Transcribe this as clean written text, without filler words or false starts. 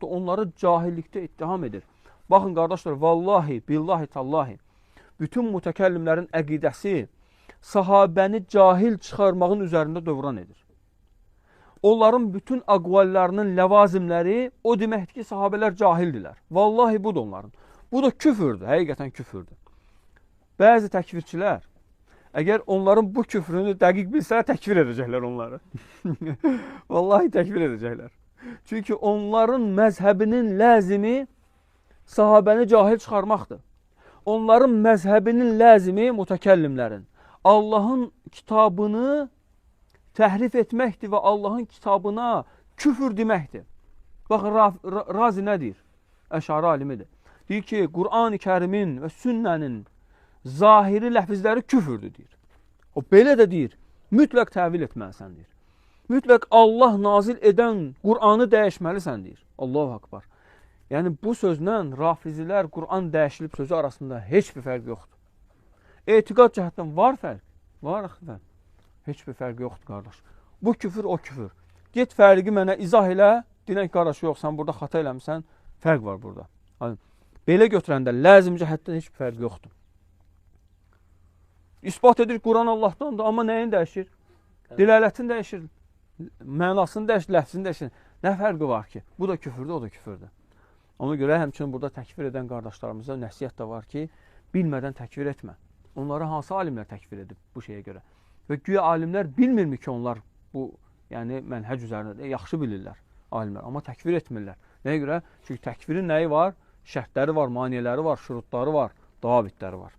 onları cahillikdə ittiham edir. Baxın, qardaşlar, vallahi, billahi, tallahi, bütün mütəkəllimlərin əqidəsi sahabəni cahil çıxarmağın üzərində dövran edir. Onların bütün aqvallarının ləvazimləri o deməkdir ki, sahabələr cahildilər. Vallahi budur onların. Bu da küfürdür, həqiqətən küfürdür. Bəzi təkvirçilər, əgər onların bu küfrünü dəqiq bilsələr, təkvir edəcəklər onları. Vallahi təkvir edəcəklər. Çünki onların məzhəbinin ləzimi sahabəni cahil çıxarmaqdır. Onların məzhəbinin ləzimi mütəkəllimlərin Allahın kitabını təhrif etməkdir və Allahın kitabına küfür deməkdir. Baxın, Razi nə deyir? Əşari alimidir. Deyir ki, Qur'an-ı Kərimin və sünnənin zahiri ləfizləri küfürdür, deyir. O, belə də deyir, mütləq təvil etməlisən, deyir. Mütləq Allah nazil edən Qur'anı dəyişməlisən, deyir. Allahu Akbar. Yəni, bu sözlə rafizilər Qur'an dəyişilib sözü arasında heç bir fərq yoxdur. Etiqad cəhətdən var fərq. Var axıdan. Heç bir fərq yoxdur, qardaş. Bu küfür, o küfür. Get fərqi mənə izah elə, dinək, qardaş, yox, sən burada xata eləmişsən, fərq var burada. Belə götürəndə ləzim cəhətdən heç bir fərq yoxdur. İspat edir Quran Allahdandır, amma nəyin dəyişir? Dilələtini dəyişir, mənasını dəyişir, ləfzini dəyişir. Nə fərqi var ki? Bu da küfürdür, o da küfürdür. Ona görə həmçinin burada təkfir edən qardaşlarımıza nəsiyyət də var ki, bilmədən təkfir etmə. Onları hansı alimlər təkfir edib bu şeyə görə? Və güya alimlər bilmirmi ki, onlar bu mənhəc üzərində yaxşı bilirlər alimlər, amma təkfir etmirlər. Nəyə görə? Çünki təkfirin nəyi var? Şərtləri var, maniyeləri var, şurutları var, davabitləri var.